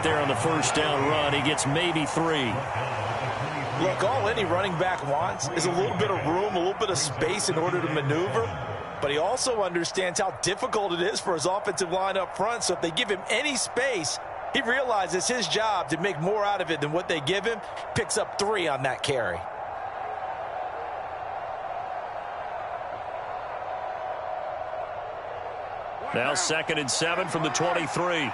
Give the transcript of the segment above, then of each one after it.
there on the first down run. He gets maybe 3. Look, all any running back wants is a little bit of room, a little bit of space in order to maneuver. But he also understands how difficult it is for his offensive line up front. So if they give him any space, he realizes it's his job to make more out of it than what they give him. Picks up 3 on that carry. Now 2nd and 7 from the 23.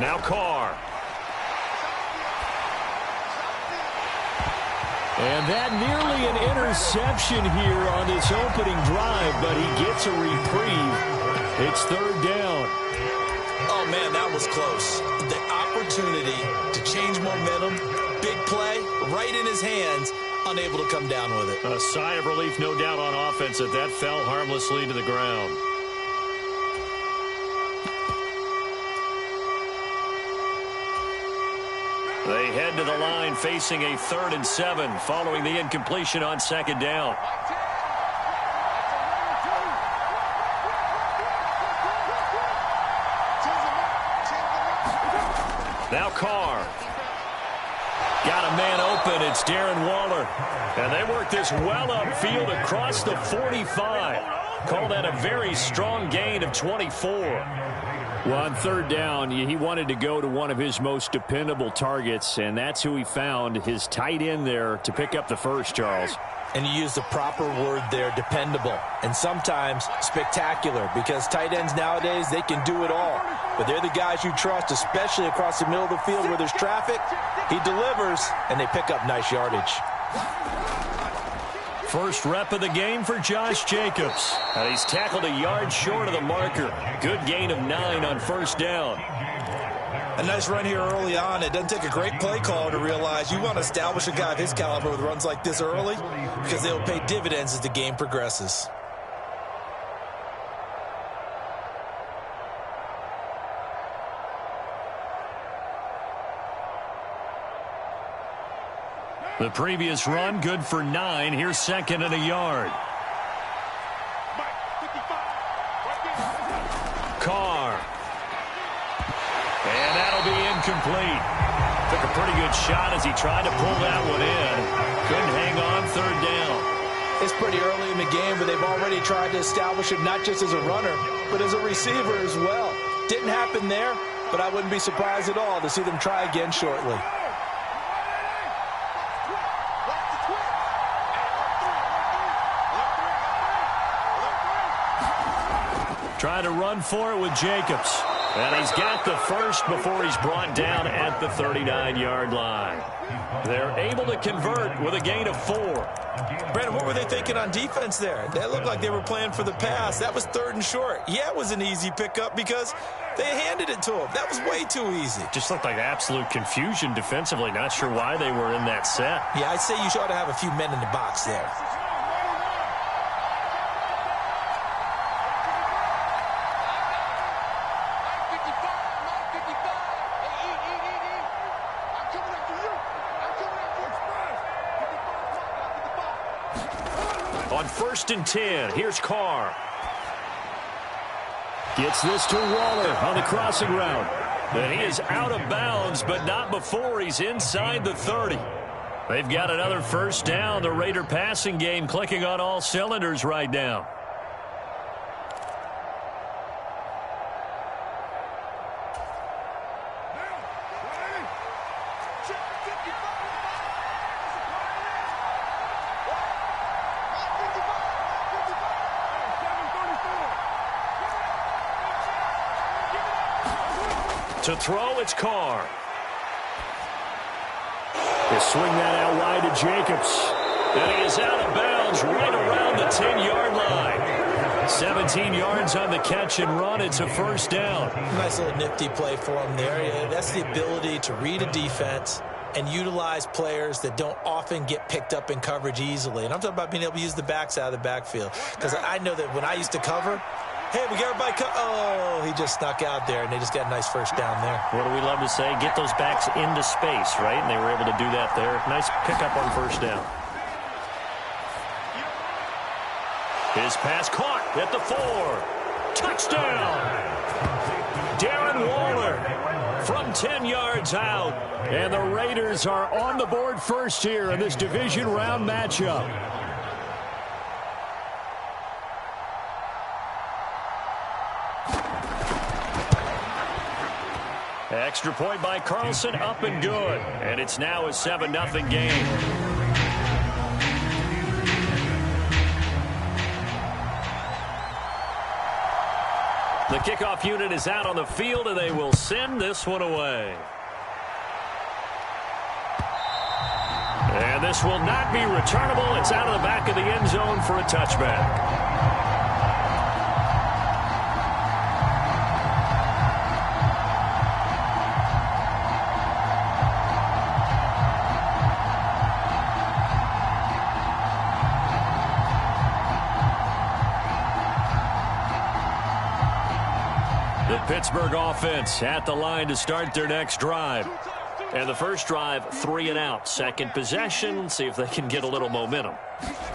Now Carr. And that nearly an interception here on this opening drive, but he gets a reprieve. It's 3rd down. Oh, man, that was close. The opportunity to change momentum, big play, right in his hands, unable to come down with it. A sigh of relief, no doubt, on offense that fell harmlessly to the ground. They head to the line facing a 3rd and 7 following the incompletion on 2nd down. Now Carr. Got a man open. It's Darren Waller. And they work this well upfield across the 45. Call that a very strong gain of 24. Well, on 3rd down, he wanted to go to one of his most dependable targets, and that's who he found, his tight end there, to pick up the first, Charles. And you use the proper word there, dependable, and sometimes spectacular, because tight ends nowadays, they can do it all. But they're the guys you trust, especially across the middle of the field where there's traffic. He delivers, and they pick up nice yardage. First rep of the game for Josh Jacobs. And he's tackled a yard short of the marker. Good gain of 9 on 1st down. A nice run here early on. It doesn't take a great play caller to realize you want to establish a guy of his caliber with runs like this early because they'll pay dividends as the game progresses. The previous run, good for 9. Here's 2nd and a yard. Carr. And that'll be incomplete. Took a pretty good shot as he tried to pull that one in. Couldn't hang on, 3rd down. It's pretty early in the game, but they've already tried to establish it not just as a runner, but as a receiver as well. Didn't happen there, but I wouldn't be surprised at all to see them try again shortly. Trying to run for it with Jacobs. And he's got the first before he's brought down at the 39-yard line. They're able to convert with a gain of 4. Brandon, what were they thinking on defense there? They looked like they were playing for the pass. That was 3rd and short. Yeah, it was an easy pickup because they handed it to him. That was way too easy. Just looked like absolute confusion defensively. Not sure why they were in that set. Yeah, I'd say you ought to have a few men in the box there. On 1st and 10, here's Carr. Gets this to Waller on the crossing route. And he is out of bounds, but not before he's inside the 30. They've got another first down. The Raider passing game clicking on all cylinders right now. To throw, it's Carr. They swing that out wide to Jacobs. And he is out of bounds right around the 10-yard line. 17 yards on the catch and run. It's a first down. Nice little nifty play for him there. Yeah, that's the ability to read a defense and utilize players that don't often get picked up in coverage easily. And I'm talking about being able to use the backs out of the backfield. Because I know that when I used to cover, Hey, we got everybody. Oh, he just snuck out there, and they just got a nice first down there. What do we love to say? Get those backs into space, right? And they were able to do that there. Nice pickup on first down. His pass caught at the 4. Touchdown! Darren Waller from 10 yards out. And the Raiders are on the board first here in this division round matchup. Extra point by Carlson, up and good. And it's now a 7-0 game. The kickoff unit is out on the field, and they will send this one away. And this will not be returnable. It's out of the back of the end zone for a touchback. The Pittsburgh offense at the line to start their next drive. And the first drive, 3 and out. Second possession, see if they can get a little momentum.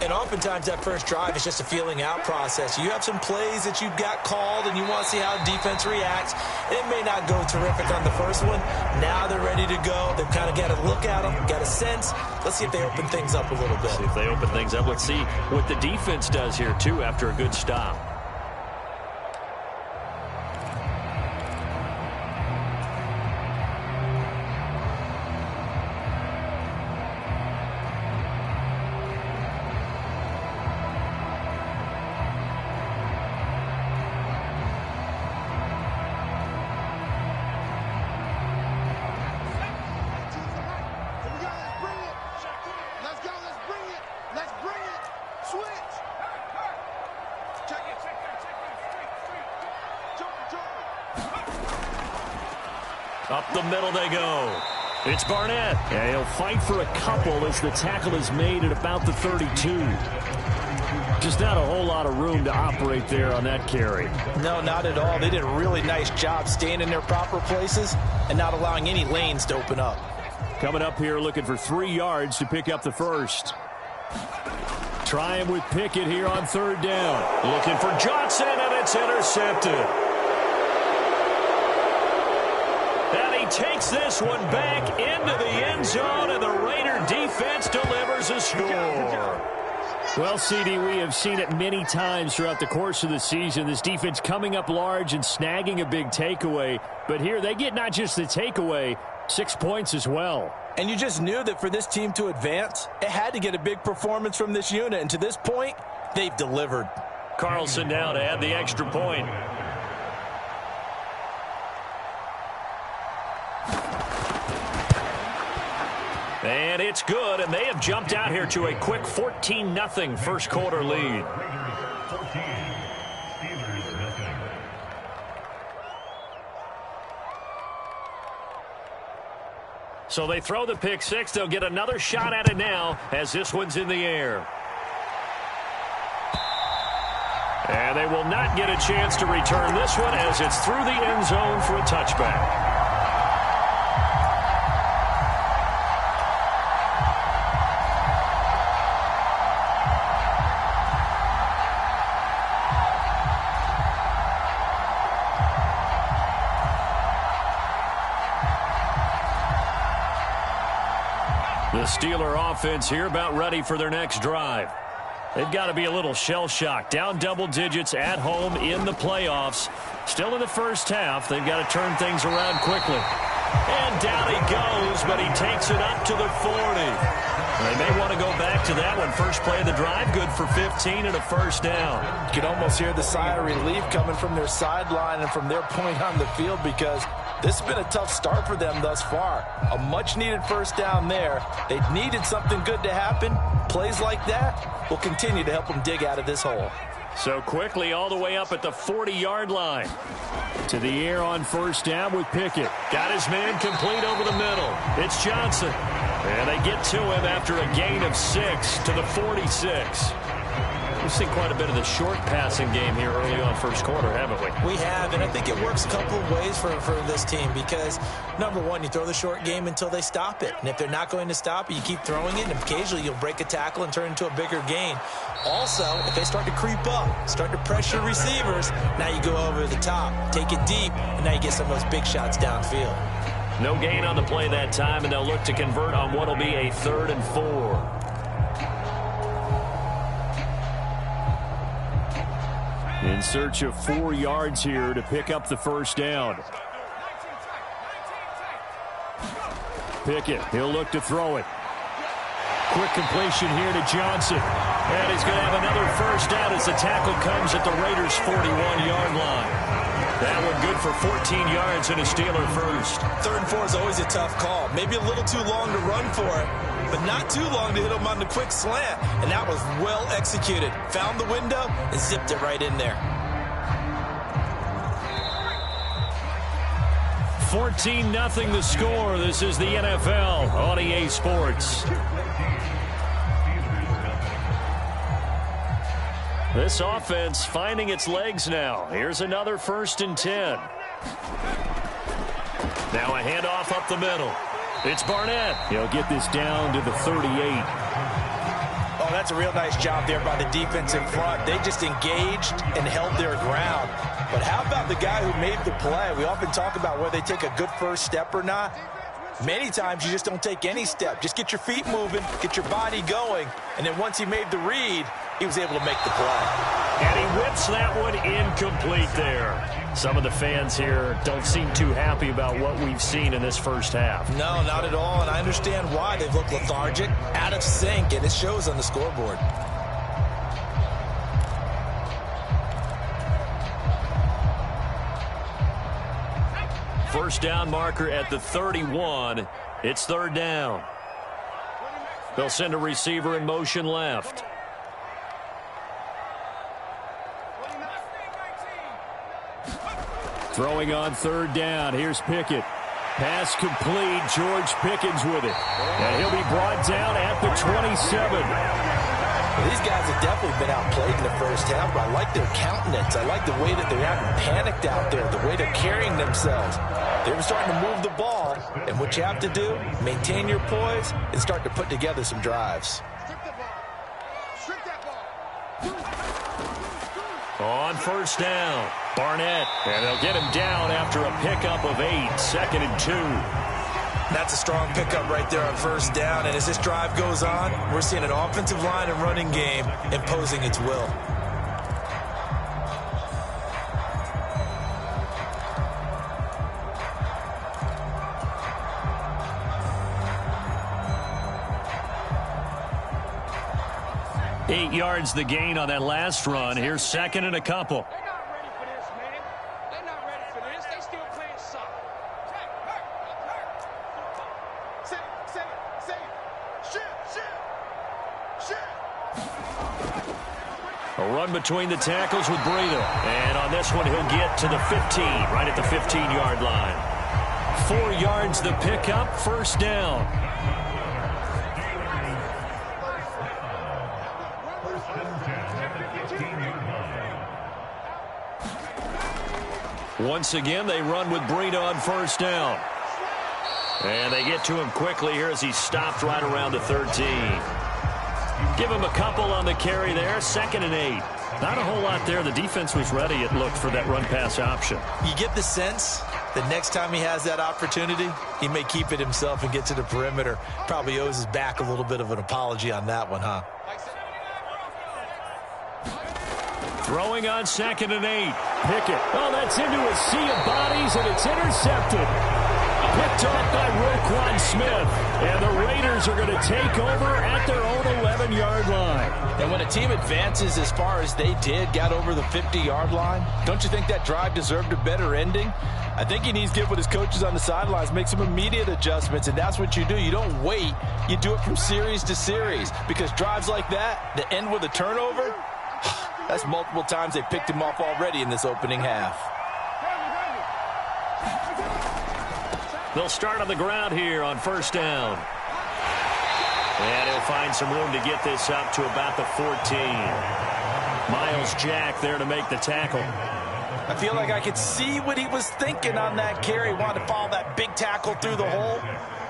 And oftentimes that first drive is just a feeling out process. You have some plays that you've got called and you want to see how defense reacts. It may not go terrific on the first one. Now they're ready to go. They've kind of got to look at them, got a sense. Let's see if they open things up a little bit. See if they open things up. Let's see what the defense does here, too, after a good stop. Up the middle they go. It's Barnett. And he'll fight for a couple as the tackle is made at about the 32. Just not a whole lot of room to operate there on that carry. No, not at all. They did a really nice job staying in their proper places and not allowing any lanes to open up. Coming up here looking for 3 yards to pick up the first. Trying with Pickett here on third down. Looking for Johnson, and it's intercepted. Takes this one back into the end zone, and the Raider defense delivers a score. Well, CD, we have seen it many times throughout the course of the season. This defense coming up large and snagging a big takeaway. But here they get not just the takeaway, 6 points as well. And you just knew that for this team to advance, it had to get a big performance from this unit. And to this point, they've delivered. Carlson now to add the extra point. And it's good, and they have jumped out here to a quick 14-0 first quarter lead. So they throw the pick six. They'll get another shot at it now as this one's in the air. And they will not get a chance to return this one as it's through the end zone for a touchback. The Steeler offense here about ready for their next drive. They've got to be a little shell-shocked. Down double digits at home in the playoffs. Still in the first half. They've got to turn things around quickly. And down he goes, but he takes it up to the 40. They may want to go back to that one. First play of the drive, good for 15 and a first down. You can almost hear the sigh of relief coming from their sideline and from their point on the field because this has been a tough start for them thus far. A much-needed first down there. They needed something good to happen. Plays like that will continue to help them dig out of this hole. So quickly all the way up at the 40-yard line. To the air on first down with Pickett. Got his man complete over the middle. It's Johnson. And they get to him after a gain of 6 to the 46. We've seen quite a bit of the short passing game here early on first quarter, haven't we? We have, and I think it works a couple of ways for this team because, number one, you throw the short game until they stop it. And if they're not going to stop it, you keep throwing it, and occasionally you'll break a tackle and turn it into a bigger gain. Also, if they start to creep up, start to pressure receivers, now you go over the top, take it deep, and now you get some of those big shots downfield. No gain on the play that time, and they'll look to convert on what will be a 3rd and 4. In search of 4 yards here to pick up the first down. Pickett, he'll look to throw it. Quick completion here to Johnson. And he's going to have another first down as the tackle comes at the Raiders' 41-yard line. That one good for 14 yards and a Steeler first. 3rd and 4 is always a tough call. Maybe a little too long to run for it, but not too long to hit him on the quick slant. And that was well executed. Found the window and zipped it right in there. 14-0 the score. This is the NFL on EA Sports. This offense finding its legs now. Here's another 1st and 10. Now a handoff up the middle. It's Barnett. He'll get this down to the 38. Oh, that's a real nice job there by the defense in front. They just engaged and held their ground. But how about the guy who made the play? We often talk about whether they take a good first step or not. Many times you just don't take any step. Just get your feet moving, get your body going, and then once he made the read, he was able to make the play. And he whips that one incomplete there. Some of the fans here don't seem too happy about what we've seen in this first half. No, not at all, and I understand why. They've looked lethargic, out of sync, and it shows on the scoreboard. First down marker at the 31. It's 3rd down. They'll send a receiver in motion left. Throwing on 3rd down. Here's Pickett. Pass complete. George Pickens with it. And he'll be brought down at the 27. Well, these guys have definitely been outplayed in the first half, but I like their countenance. I like the way that they're having panicked out there, the way they're carrying themselves. They're starting to move the ball, and what you have to do, maintain your poise and start to put together some drives. On first down, Barnett, and they'll get him down after a pickup of 8, 2nd and 2. That's a strong pickup right there on first down, and as this drive goes on, we're seeing an offensive line and running game imposing its will. Eight yards the gain on that last run. Here's 2nd and a couple. They're not ready for this, man. They're not ready for this. They still playing soft. A run between the tackles with Breida. And on this one, he'll get to the 15, right at the 15-yard line. 4 yards the pickup, first down. Once again, they run with Breida on first down. And they get to him quickly here as he stopped right around the 13. Give him a couple on the carry there, 2nd and 8. Not a whole lot there. The defense was ready, it looked, for that run-pass option. You get the sense that next time he has that opportunity, he may keep it himself and get to the perimeter. Probably owes his back a little bit of an apology on that one, huh? Throwing on 2nd and 8. Pickett. Oh, that's into a sea of bodies, and it's intercepted. Picked off by Roquan Smith. And the Raiders are going to take over at their own 11-yard line. And when a team advances as far as they did, got over the 50-yard line, don't you think that drive deserved a better ending? I think he needs to get with his coaches on the sidelines, make some immediate adjustments, and that's what you do. You don't wait. You do it from series to series, because drives like that end with a turnover, that's multiple times they picked him off already in this opening half. They'll start on the ground here on first down. And he'll find some room to get this up to about the 14. Miles Jack there to make the tackle. I feel like I could see what he was thinking on that carry. Wanted to follow that big tackle through the hole.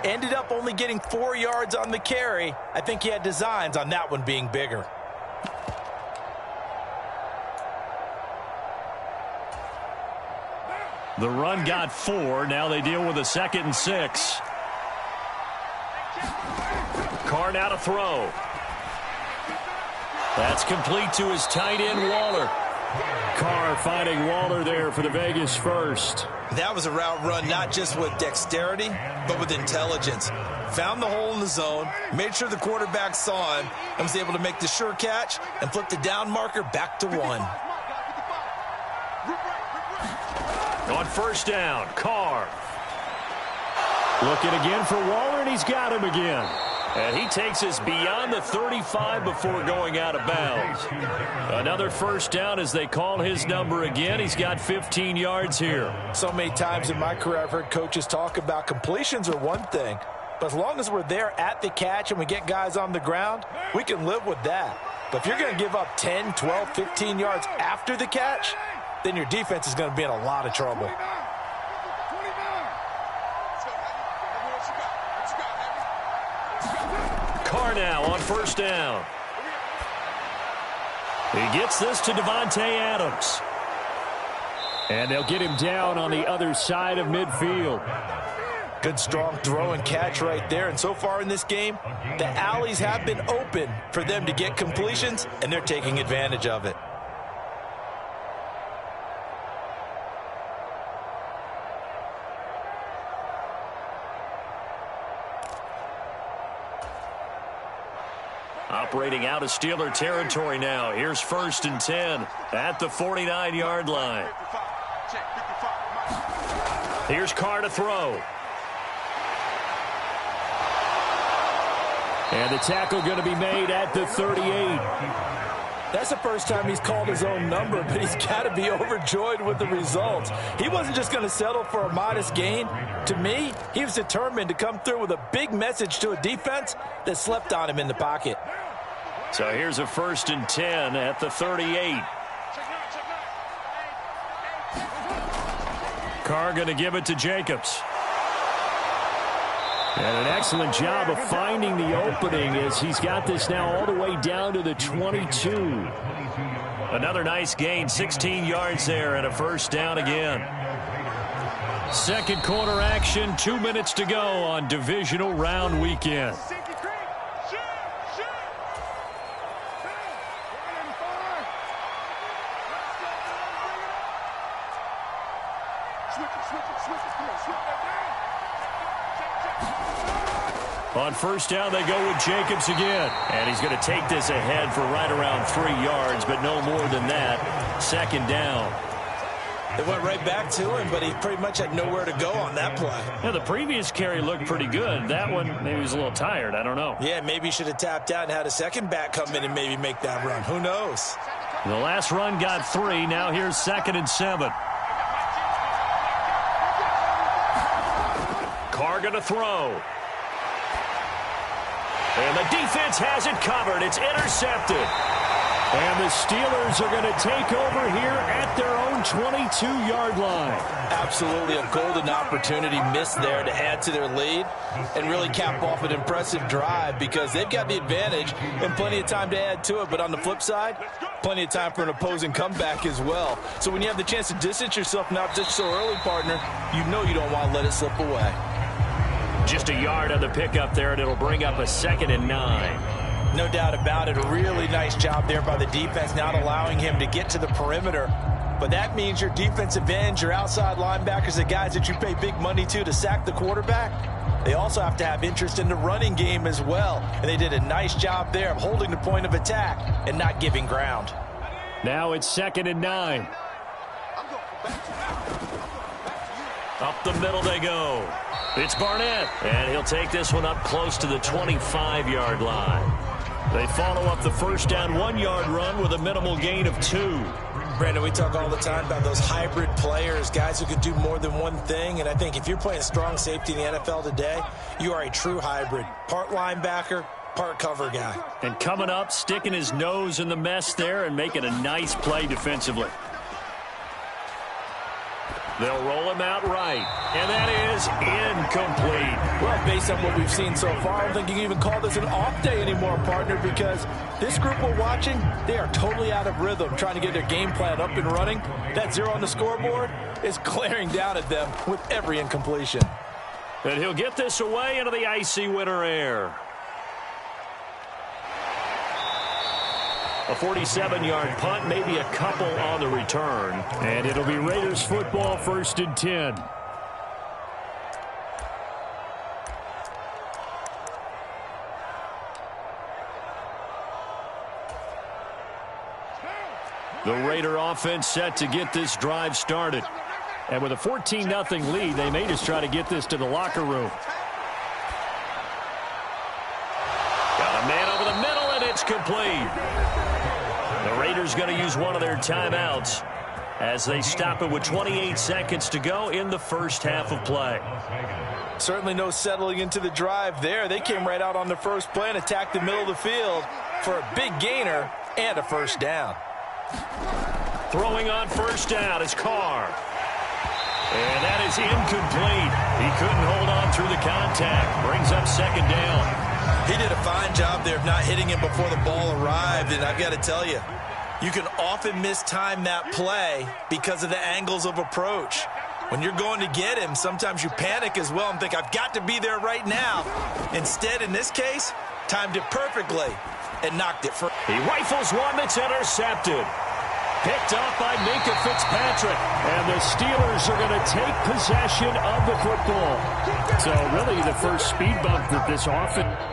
Ended up only getting 4 yards on the carry. I think he had designs on that one being bigger. The run got 4. Now they deal with a 2nd and 6. Carr now to throw. That's complete to his tight end, Waller. Carr finding Waller there for the Vegas first. That was a route run not just with dexterity, but with intelligence. Found the hole in the zone, made sure the quarterback saw him, and was able to make the sure catch and flip the down marker back to 1. On first down, Carr. Looking again for Waller, and he's got him again. And he takes us beyond the 35 before going out of bounds. Another first down as they call his number again. He's got 15 yards here. So many times in my career I've heard coaches talk about completions are one thing, but as long as we're there at the catch and we get guys on the ground, we can live with that. But if you're going to give up 10, 12, 15 yards after the catch, then your defense is going to be in a lot of trouble. Carr now on first down. He gets this to Devontae Adams. And they'll get him down on the other side of midfield. Good strong throw and catch right there. And so far in this game, the alleys have been open for them to get completions, and they're taking advantage of it. Operating out of Steeler territory now. Here's 1st and 10 at the 49-yard line. Here's Carr to throw. And the tackle going to be made at the 38. That's the first time he's called his own number, but he's got to be overjoyed with the results. He wasn't just going to settle for a modest gain. To me, he was determined to come through with a big message to a defense that slept on him in the pocket. So here's a 1st and 10 at the 38. Carr going to give it to Jacobs. And an excellent job of finding the opening as he's got this now all the way down to the 22. Another nice gain, 16 yards there and a first down again. Second quarter action, 2 minutes to go on divisional round weekend. On first down, they go with Jacobs again. And he's going to take this ahead for right around 3 yards, but no more than that. 2nd down. They went right back to him, but he pretty much had nowhere to go on that play. Yeah, the previous carry looked pretty good. That one, maybe he was a little tired. I don't know. Yeah, maybe he should have tapped out and had a second back come in and maybe make that run. Who knows? The last run got 3. Now here's 2nd and 7. Carr going to throw. And the defense has it covered. It's intercepted. And the Steelers are going to take over here at their own 22-yard line. Absolutely a golden opportunity missed there to add to their lead and really cap off an impressive drive because they've got the advantage and plenty of time to add to it. But on the flip side, plenty of time for an opposing comeback as well. So when you have the chance to distance yourself from opposition so early, partner, you know you don't want to let it slip away. Just a yard on the pickup there, and it'll bring up a 2nd and 9. No doubt about it. A really nice job there by the defense, not allowing him to get to the perimeter. But that means your defensive ends, your outside linebackers, the guys that you pay big money to sack the quarterback, they also have to have interest in the running game as well. And they did a nice job there of holding the point of attack and not giving ground. Now it's 2nd and 9. Up the middle they go. It's Barnett, and he'll take this one up close to the 25-yard line. They follow up the first down 1-yard run with a minimal gain of 2. Brandon, we talk all the time about those hybrid players, guys who can do more than one thing. And I think if you're playing strong safety in the NFL today, you are a true hybrid. Part linebacker, part cover guy. And coming up, sticking his nose in the mess there and making a nice play defensively. They'll roll him out right, and that is incomplete. Well, based on what we've seen so far, I don't think you can even call this an off day anymore, partner, because this group we're watching, they are totally out of rhythm, trying to get their game plan up and running. That 0 on the scoreboard is glaring down at them with every incompletion. And he'll get this away into the icy winter air. A 47-yard punt, maybe a couple on the return. And it'll be Raiders football, 1st and 10. The Raider offense set to get this drive started. And with a 14-0 lead, they may just try to get this to the locker room. Got a man over the middle, and it's complete. The Raiders going to use one of their timeouts as they stop it with 28 seconds to go in the first half of play. Certainly no settling into the drive there. They came right out on the first play and attacked the middle of the field for a big gainer and a first down. Throwing on first down is Carr. And that is incomplete. He couldn't hold on through the contact. Brings up second down. He did a fine job there of not hitting him before the ball arrived, and I've got to tell you, you can often mistime that play because of the angles of approach. When you're going to get him, sometimes you panic as well and think, I've got to be there right now. Instead, in this case, timed it perfectly and knocked it for. He rifles one that's intercepted. Picked off by Minka Fitzpatrick. And the Steelers are going to take possession of the football. So really the first speed bump that this offense.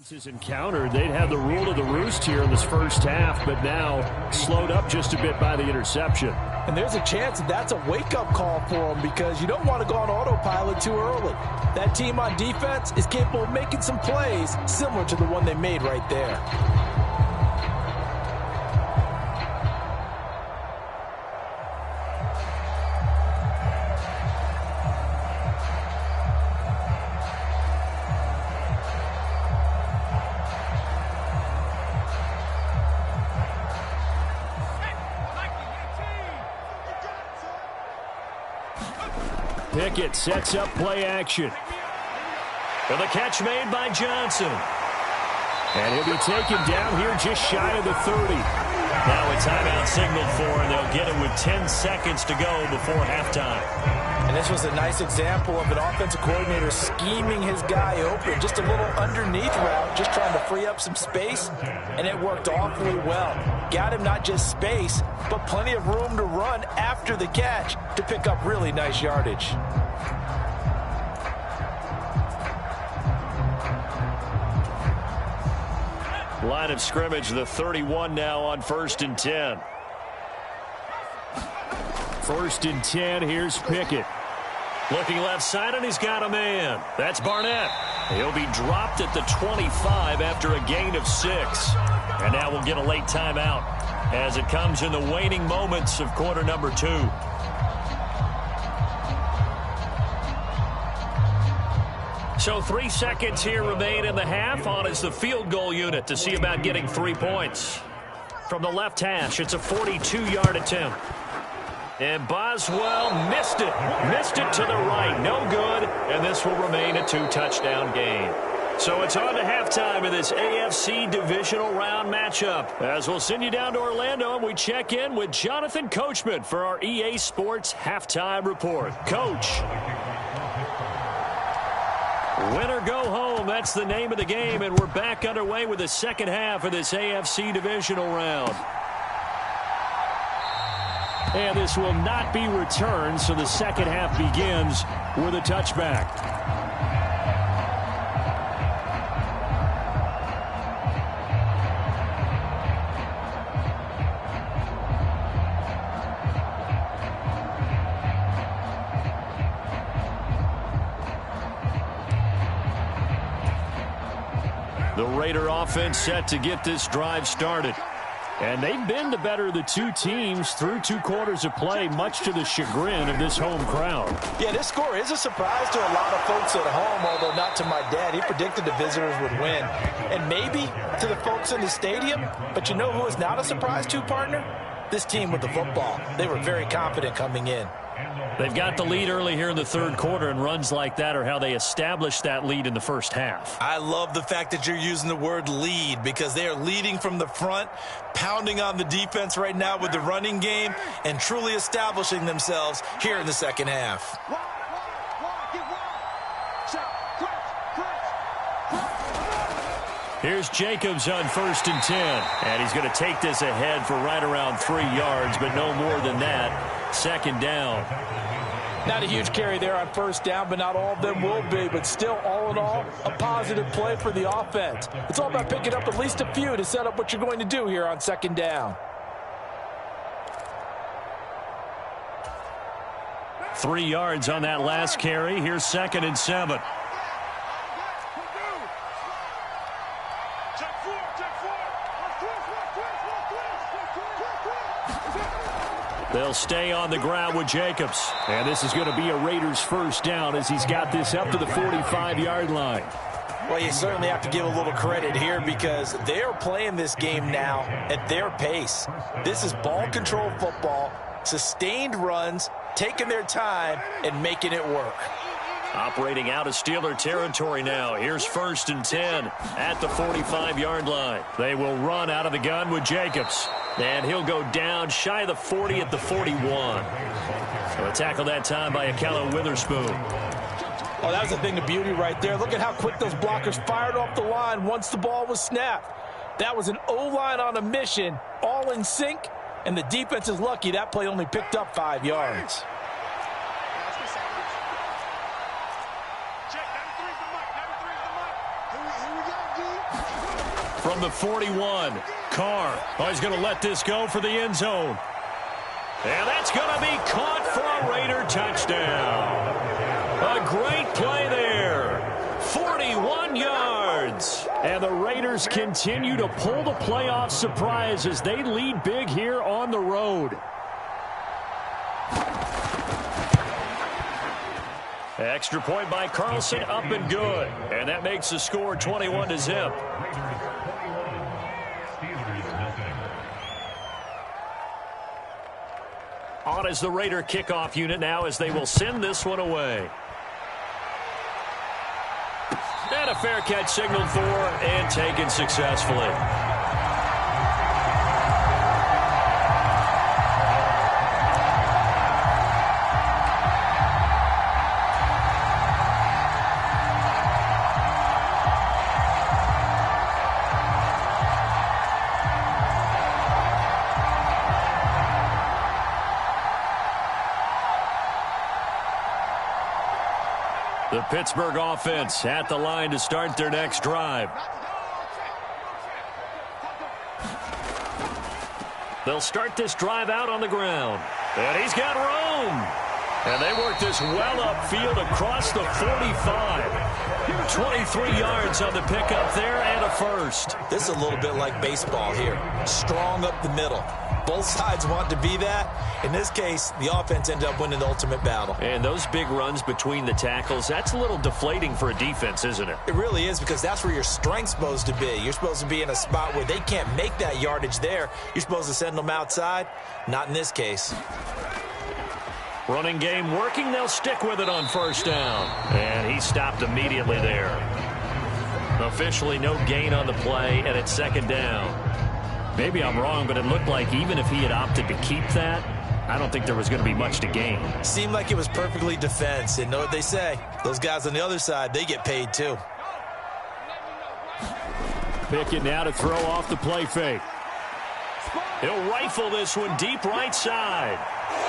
Is encountered, they'd have the rule of the roost here in this first half, but now slowed up just a bit by the interception. And there's a chance that that's a wake-up call for them because you don't want to go on autopilot too early. That team on defense is capable of making some plays similar to the one they made right there. Pickett sets up play action. For the catch made by Johnson. And he'll be taken down here just shy of the 30. Now a timeout signaled for, and they'll get it with 10 seconds to go before halftime. And this was a nice example of an offensive coordinator scheming his guy open. Just a little underneath route, just trying to free up some space, and it worked awfully well. Got him not just space, but plenty of room to run after the catch to pick up really nice yardage. Line of scrimmage, the 31 now on 1st and 10. 1st and 10, here's Pickett. Looking left side, and he's got a man. That's Barnett. He'll be dropped at the 25 after a gain of 6. And now we'll get a late timeout as it comes in the waning moments of quarter number 2. So 3 seconds here remain in the half. On is the field goal unit to see about getting 3 points. From the left hash, it's a 42-yard attempt. And Boswell missed it. Missed it to the right. No good. And this will remain a 2-touchdown game. So it's on to halftime in this AFC divisional round matchup. As we'll send you down to Orlando and we check in with Jonathan Coachman for our EA Sports halftime report. Coach. Win or go home, that's the name of the game, and we're back underway with the second half of this AFC divisional round. And this will not be returned, so the second half begins with a touchback. The Raider offense set to get this drive started. And they've been the better of the two teams through 2 quarters of play, much to the chagrin of this home crowd. Yeah, this score is a surprise to a lot of folks at home, although not to my dad. He predicted the visitors would win. And maybe to the folks in the stadium, but you know who is not a surprise to, partner? This team with the football. They were very confident coming in. They've got the lead early here in the third quarter, and runs like that are how they established that lead in the first half. I love the fact that you're using the word lead because they are leading from the front, pounding on the defense right now with the running game, and truly establishing themselves here in the second half. Here's Jacobs on 1st and 10. And he's going to take this ahead for right around 3 yards, but no more than that. Second down. Not a huge carry there on first down, but not all of them will be. But still, all in all, a positive play for the offense. It's all about picking up at least a few to set up what you're going to do here on second down. 3 yards on that last carry. Here's 2nd and 7. They'll stay on the ground with Jacobs. And this is going to be a Raiders first down as he's got this up to the 45-yard line. Well, you certainly have to give a little credit here because they are playing this game now at their pace. This is ball control football, sustained runs, taking their time, and making it work. Operating out of Steeler territory now. Here's 1st and 10 at the 45-yard line. They will run out of the gun with Jacobs. And he'll go down shy of the 40 at the 41. So a tackle that time by Akello Witherspoon. Oh, that was a thing of beauty right there. Look at how quick those blockers fired off the line once the ball was snapped. That was an O-line on a mission, all in sync, and the defense is lucky that play only picked up 5 yards. From the 41, Carr. Oh, he's going to let this go for the end zone. And that's going to be caught for a Raider touchdown. A great play there. 41 yards. And the Raiders continue to pull the playoff surprise as they lead big here on the road. Extra point by Carlson, up and good. And that makes the score 21-0. On is the Raider kickoff unit now as they will send this one away. And a fair catch signaled for and taken successfully. The Pittsburgh offense at the line to start their next drive. They'll start this drive out on the ground. And he's got room. And they work this well upfield across the 45. 23 yards on the pickup there and a first. This is a little bit like baseball here. Strong up the middle. Both sides want to be that. In this case, the offense ended up winning the ultimate battle. And those big runs between the tackles, that's a little deflating for a defense, isn't it? It really is, because that's where your strength's supposed to be. You're supposed to be in a spot where they can't make that yardage there. You're supposed to send them outside. Not in this case. Running game working. They'll stick with it on first down. And he stopped immediately there. Officially no gain on the play, and it's second down. Maybe I'm wrong, but it looked like even if he had opted to keep that, I don't think there was going to be much to gain. Seemed like it was perfectly defense. And know what they say? Those guys on the other side, they get paid too. Pickett now to throw off the play fake. He'll rifle this one deep right side.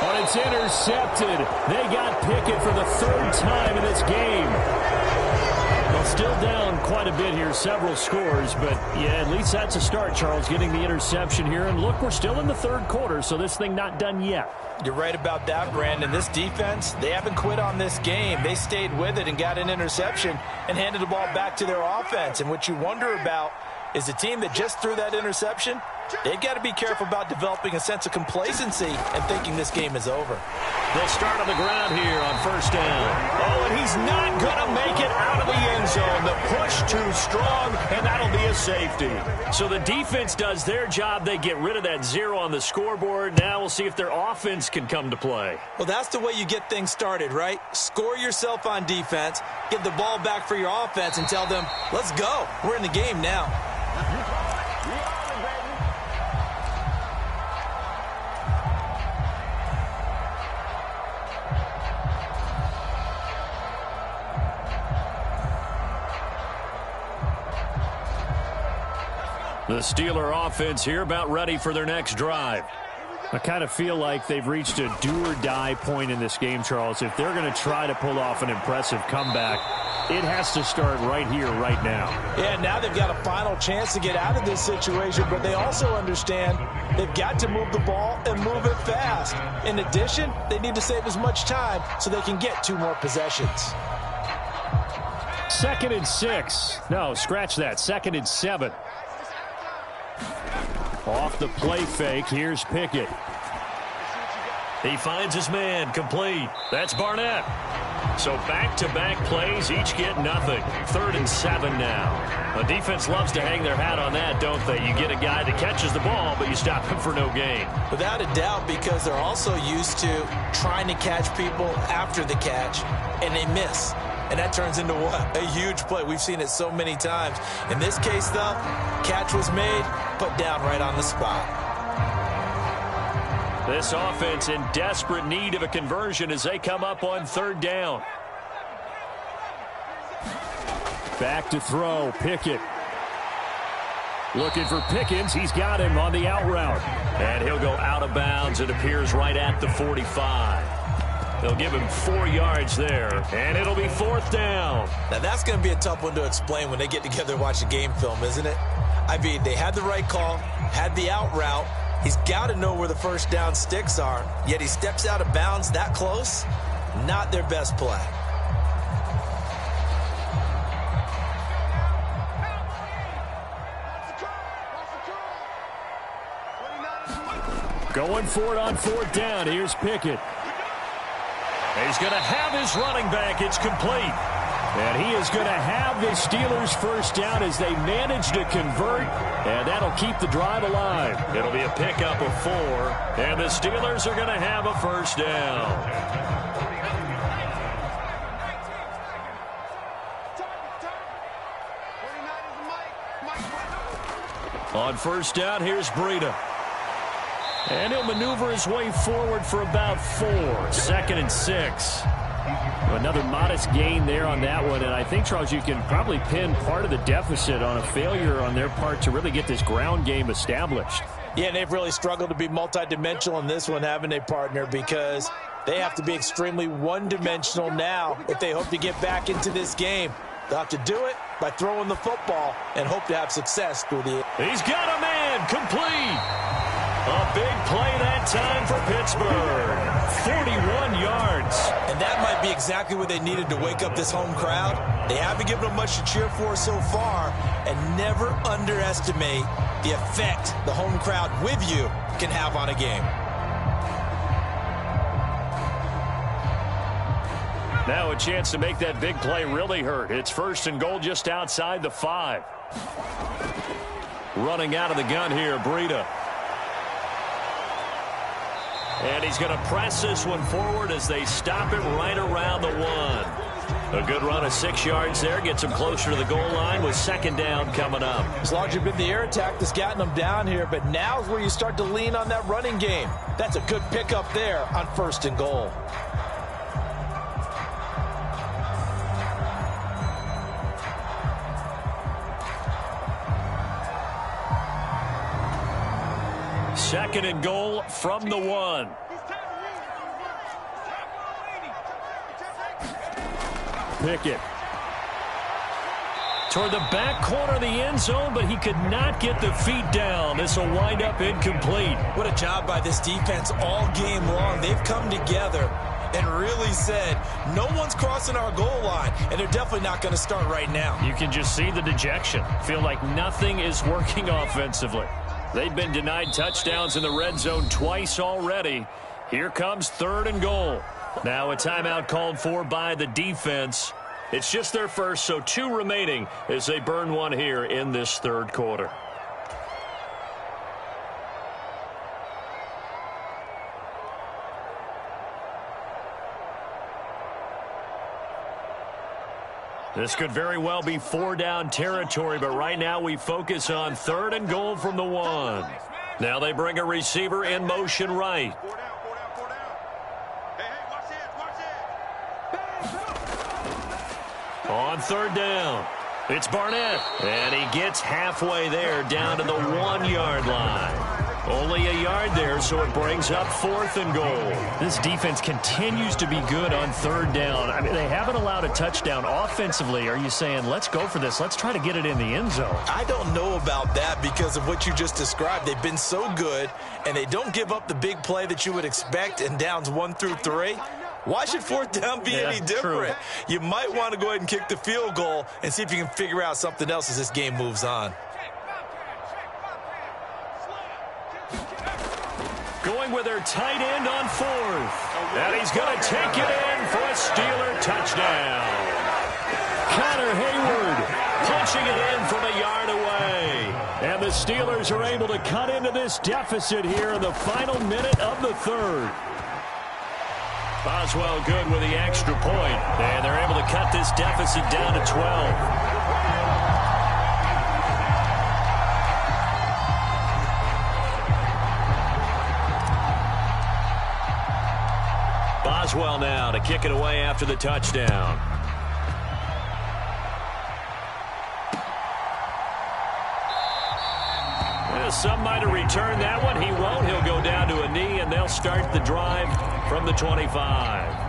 But it's intercepted. They got Pickett for the third time in this game. Well, still down quite a bit here, several scores, but yeah, at least that's a start, Charles, getting the interception here. And look, we're still in the third quarter, so this thing not done yet. You're right about that, Brandon. This defense, they haven't quit on this game. They stayed with it and got an interception and handed the ball back to their offense. And what you wonder about is the team that just threw that interception, they've got to be careful about developing a sense of complacency and thinking this game is over. They'll start on the ground here on first down. Oh, and he's not going to make it out of the end zone. The push too strong, and that'll be a safety. So the defense does their job. They get rid of that 0 on the scoreboard. Now we'll see if their offense can come to play. Well, that's the way you get things started, right? Score yourself on defense, give the ball back for your offense, and tell them, let's go. We're in the game now. The Steeler offense here about ready for their next drive. I kind of feel like they've reached a do-or-die point in this game, Charles. If they're going to try to pull off an impressive comeback, it has to start right here, right now. Yeah, now they've got a final chance to get out of this situation, but they also understand they've got to move the ball and move it fast. In addition, they need to save as much time so they can get 2 more possessions. 2nd and 6. No, scratch that. 2nd and 7. Off the play fake, here's Pickett. He finds his man, complete. That's Barnett. So back-to-back plays, each get nothing. 3rd and 7 now. The defense loves to hang their hat on that, don't they? You get a guy that catches the ball, but you stop him for no gain. Without a doubt, because they're also used to trying to catch people after the catch, and they miss. And that turns into what? A huge play. We've seen it so many times. In this case, though, catch was made, put down right on the spot. This offense in desperate need of a conversion as they come up on 3rd down. Back to throw, Pickett. Looking for Pickens. He's got him on the out route. And he'll go out of bounds. It appears right at the 45. They'll give him 4 yards there, and it'll be 4th down. Now, that's going to be a tough one to explain when they get together and watch a game film, isn't it? I mean, they had the right call, had the out route. He's got to know where the first down sticks are, yet he steps out of bounds that close. Not their best play. Going for it on 4th down. Here's Pickett. He's going to have his running back. It's complete. And he is going to have the Steelers' first down as they manage to convert. And that'll keep the drive alive. It'll be a pickup of 4. And the Steelers are going to have a first down. On first down, here's Breida. And he'll maneuver his way forward for about 4. 2nd and 6. Another modest gain there on that one. And I think, Charles, you can probably pin part of the deficit on a failure on their part to really get this ground game established. Yeah, and they've really struggled to be multidimensional in this one, haven't they, partner? Because they have to be extremely one-dimensional now if they hope to get back into this game. They'll have to do it by throwing the football and hope to have success through the... He's got a man, complete. A big play that time for Pittsburgh. 41 yards. And that might be exactly what they needed to wake up this home crowd. They haven't given them much to cheer for so far. And never underestimate the effect the home crowd with you can have on a game. Now a chance to make that big play really hurt. It's 1st and goal just outside the 5. Running out of the gun here, Breida. And he's going to press this one forward as they stop it right around the 1. A good run of 6 yards there. Gets him closer to the goal line with second down coming up. It's largely been the air attack that's gotten them down here, but now's where you start to lean on that running game. That's a good pickup there on 1st and goal. Second and goal from the 1. Pickett toward the back corner of the end zone, but he could not get the feet down. This will wind up incomplete. What a job by this defense all game long. They've come together and really said, no one's crossing our goal line, and they're definitely not going to start right now. You can just see the dejection. Feel like nothing is working offensively. They've been denied touchdowns in the red zone twice already. Here comes 3rd and goal. Now a timeout called for by the defense. It's just their first, so 2 remaining as they burn one here in this 3rd quarter. This could very well be 4-down territory, but right now we focus on 3rd and goal from the 1. Now they bring a receiver in motion right. On 3rd down, it's Barnett, and he gets halfway there down to the 1-yard line. Only a yard there, so it brings up 4th and goal. This defense continues to be good on 3rd down. I mean, they haven't allowed a touchdown offensively. Are you saying, let's go for this, let's try to get it in the end zone? I don't know about that because of what you just described. They've been so good, and they don't give up the big play that you would expect in downs 1 through 3. Why should 4th down be any different? True. You might want to go ahead and kick the field goal and see if you can figure out something else as this game moves on. Going with their tight end on 4th. And he's going to take it in for a Steeler touchdown. Connor Hayward punching it in from a yard away. And the Steelers are able to cut into this deficit here in the final minute of the 3rd. Boswell good with the extra point, and they're able to cut this deficit down to 12. Boswell now to kick it away after the touchdown. Some might have returned that one. He won't. He'll go down to a knee, and they'll start the drive from the 25.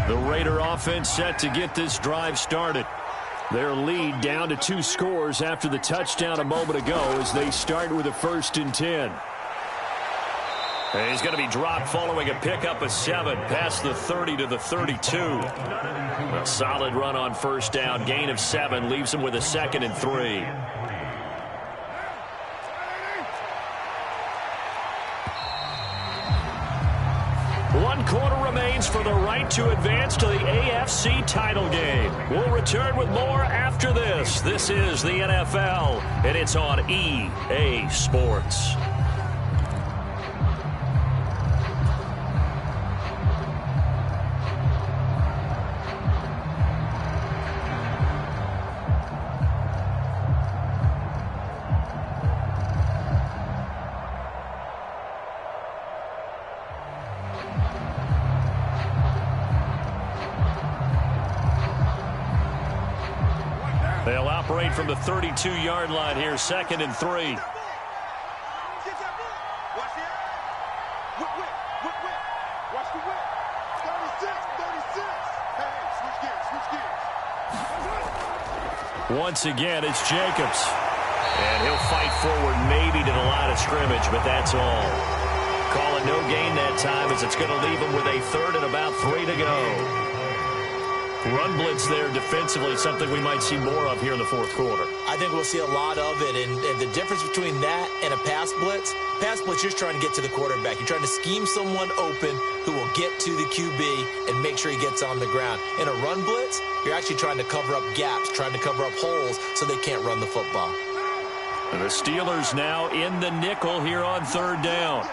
The Raider offense set to get this drive started. Their lead down to 2 scores after the touchdown a moment ago as they start with a 1st and 10. And he's going to be dropped following a pickup of 7 past the 30 to the 32. A solid run on 1st down. Gain of 7 leaves him with a 2nd and 3. One quarter remains for the right to advance to the AFC title game. We'll return with more after this. This is the NFL, and it's on EA Sports. They'll operate from the 32-yard line here, 2nd and 3. Once again, it's Jacobs. And he'll fight forward maybe to the line of scrimmage, but that's all. Call it no gain that time as it's going to leave him with a 3rd and about 3 to go. Run blitz there defensively, something we might see more of here in the fourth quarter. I think we'll see a lot of it, and the difference between that and a pass blitz, you're just trying to get to the quarterback. You're trying to scheme someone open who will get to the QB and make sure he gets on the ground. In a run blitz, you're actually trying to cover up gaps, trying to cover up holes so they can't run the football. And the Steelers now in the nickel here on third down.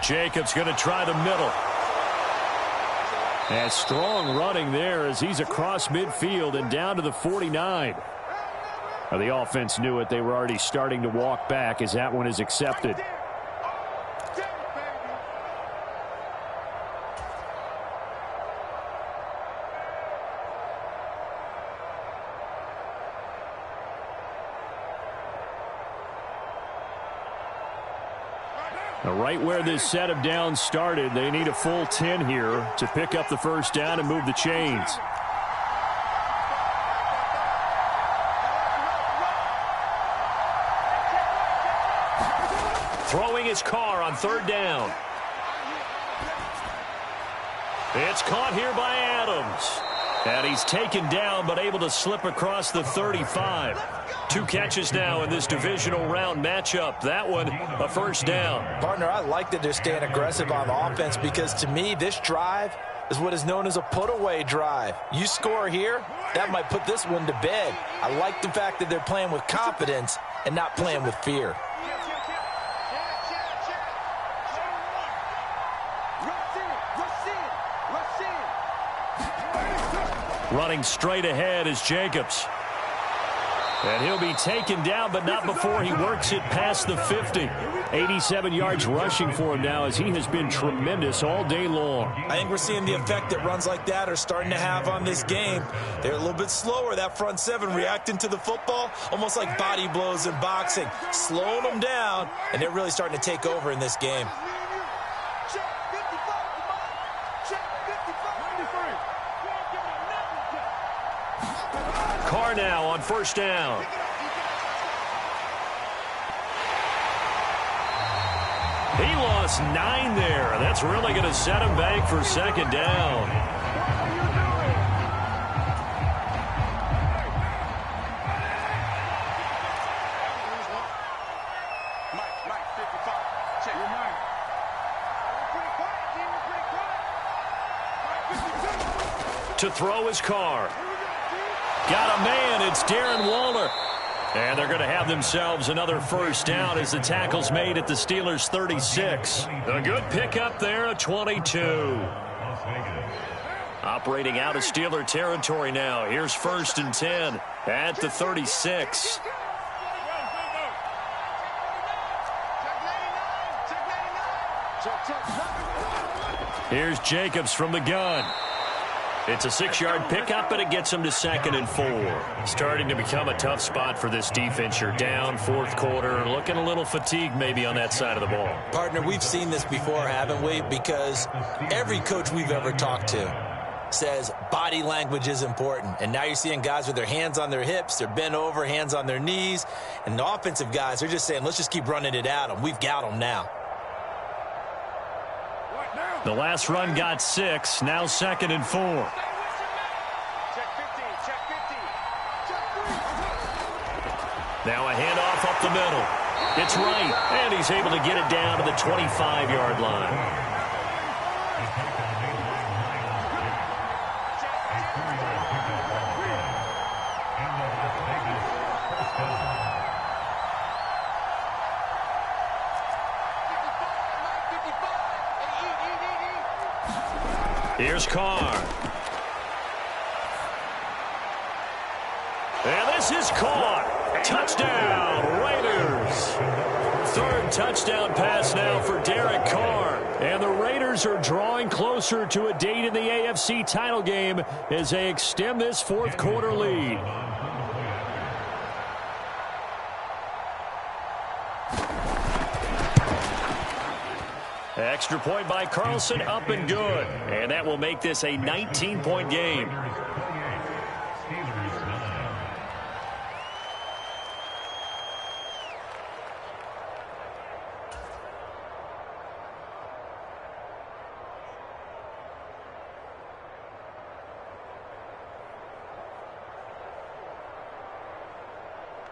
Jacobs going to try the middle. And strong running there as he's across midfield and down to the 49. Now the offense knew it. They were already starting to walk back as that one is accepted. Now right where this set of downs started, they need a full 10 here to pick up the first down and move the chains. Throwing his car on third down. It's caught here by Adams. And he's taken down but able to slip across the 35. 2 catches now in this divisional round matchup. That one, a first down. Partner, I like that they're staying aggressive on offense because to me, this drive is what is known as a put-away drive. You score here, that might put this one to bed. I like the fact that they're playing with confidence and not playing with fear. Running straight ahead is Jacobs. And he'll be taken down, but not before he works it past the 50. 87 yards rushing for him now as he has been tremendous all day long. I think we're seeing the effect that runs like that are starting to have on this game. They're a little bit slower, that front seven, reacting to the football, almost like body blows in boxing, slowing them down, and they're really starting to take over in this game. Carr now on first down. He lost 9 there. That's really going to set him back for second down. To throw his Carr. Got a man. It's Darren Waller. And they're going to have themselves another first down as the tackle's made at the Steelers' 36. A good pickup there, a 22. Operating out of Steeler territory now. Here's 1st and 10 at the 36. Here's Jacobs from the gun. It's a 6-yard pickup, and it gets him to 2nd and 4. Starting to become a tough spot for this defense. You're down, fourth quarter, looking a little fatigued maybe on that side of the ball. Partner, we've seen this before, haven't we? Because every coach we've ever talked to says body language is important. And now you're seeing guys with their hands on their hips, they're bent over, hands on their knees. And the offensive guys, they're just saying, let's just keep running it at them. We've got them now. The last run got 6, now 2nd and 4. Now a handoff up the middle. It's right, and he's able to get it down to the 25-yard line. Here's Carr. And this is caught. Touchdown, Raiders. 3rd touchdown pass now for Derek Carr. And the Raiders are drawing closer to a date in the AFC title game as they extend this fourth quarter lead. Extra point by Carlson, up and good. And that will make this a 19-point game.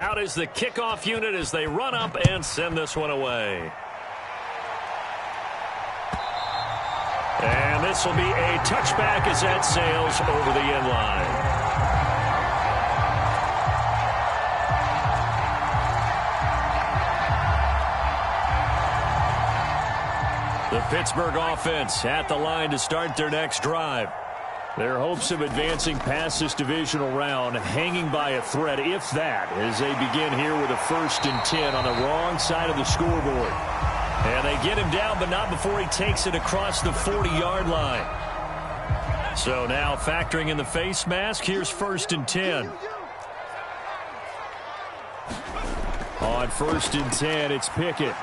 Out is the kickoff unit as they run up and send this one away. And this will be a touchback as that sails over the end line. The Pittsburgh offense at the line to start their next drive. Their hopes of advancing past this divisional round hanging by a thread, if that, as they begin here with a 1st and 10 on the wrong side of the scoreboard. And they get him down, but not before he takes it across the 40-yard line. So now factoring in the face mask, here's 1st and 10. On 1st and 10, it's Pickett.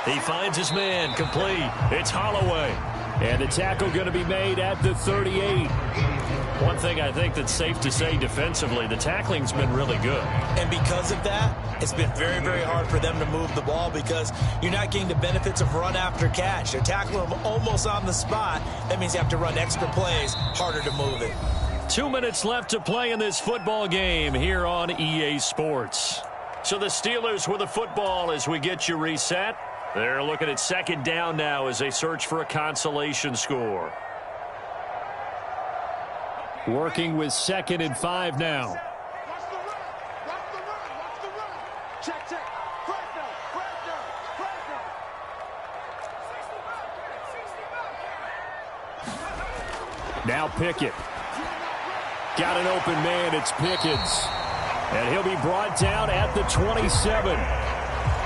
He finds his man, complete. It's Holloway. And the tackle going to be made at the 38. One thing I think that's safe to say defensively, the tackling's been really good. And because of that, it's been very, very hard for them to move the ball because you're not getting the benefits of run after catch. They're tackling them almost on the spot. That means you have to run extra plays, harder to move it. 2 minutes left to play in this football game here on EA Sports. So the Steelers with the football as we get you reset. They're looking at 2nd down now as they search for a consolation score. Working with 2nd and 5 now. Watch the run. Watch the run. Watch the run. Check, check. First down. First down. First down. Now Pickett. Got an open man. It's Pickens. And he'll be brought down at the 27.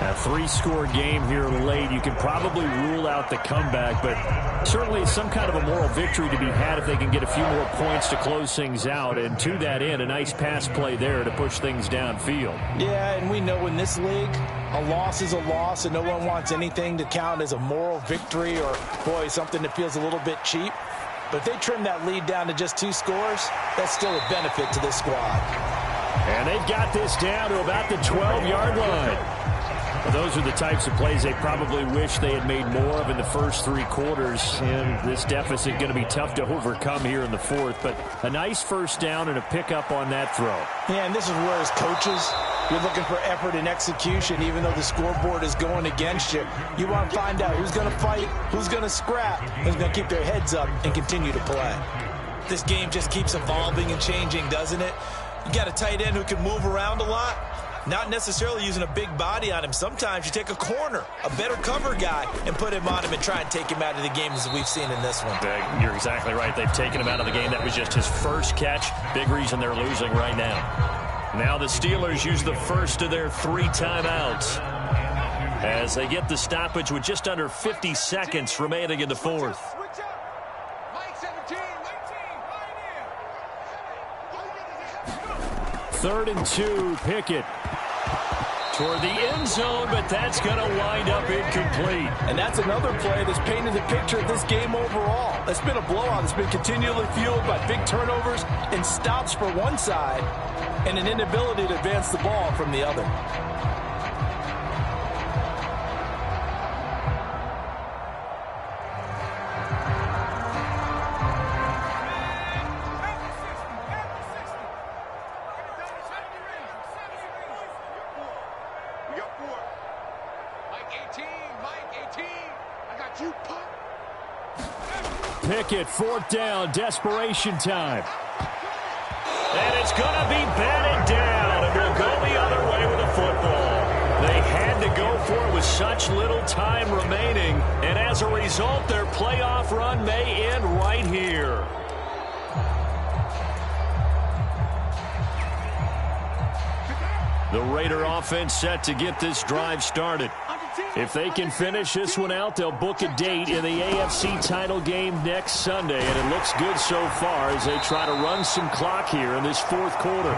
A 3-score game here late. You can probably rule out the comeback, but certainly some kind of a moral victory to be had if they can get a few more points to close things out. And to that end, a nice pass play there to push things downfield. Yeah, and we know in this league, a loss is a loss, and no one wants anything to count as a moral victory or, boy, something that feels a little bit cheap. But if they trim that lead down to just 2 scores, that's still a benefit to this squad. And they've got this down to about the 12-yard line. Well, those are the types of plays they probably wish they had made more of in the first 3 quarters. And this deficit going to be tough to overcome here in the 4th. But a nice first down and a pickup on that throw. Yeah, and this is where as coaches, you're looking for effort and execution. Even though the scoreboard is going against you, you want to find out who's going to fight, who's going to scrap, who's going to keep their heads up and continue to play. This game just keeps evolving and changing, doesn't it? You got a tight end who can move around a lot. Not necessarily using a big body on him. Sometimes you take a corner, a better cover guy, and put him on him and try and take him out of the game as we've seen in this one. You're exactly right. They've taken him out of the game. That was just his first catch. Big reason they're losing right now. Now the Steelers use the first of their 3 timeouts as they get the stoppage with just under 50 seconds remaining in the 4th. 3rd and 2, Pickett. Toward the end zone, but that's going to wind up incomplete. And that's another play that's painted the picture of this game overall. It's been a blowout. It's been continually fueled by big turnovers and stops for one side and an inability to advance the ball from the other. Pickett, 4th down, desperation time. And it's going to be batted down, and will go the other way with the football. They had to go for it with such little time remaining, and as a result, their playoff run may end right here. The Raider offense set to get this drive started. If they can finish this one out, they'll book a date in the AFC title game next Sunday, and it looks good so far as they try to run some clock here in this 4th quarter.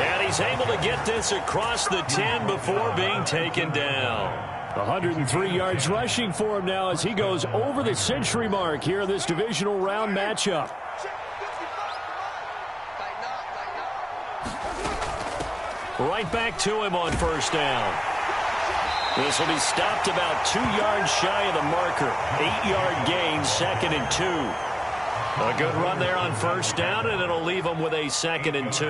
And he's able to get this across the 10 before being taken down. 103 yards rushing for him now as he goes over the century mark here in this divisional round matchup. Right back to him on 1st down. This will be stopped about 2 yards shy of the marker. 8-yard gain, 2nd and 2. A good run there on 1st down, and it'll leave them with a 2nd and 2.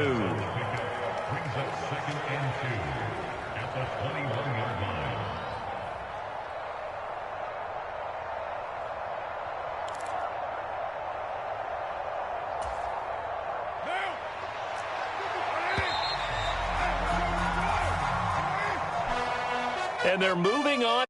And they're moving on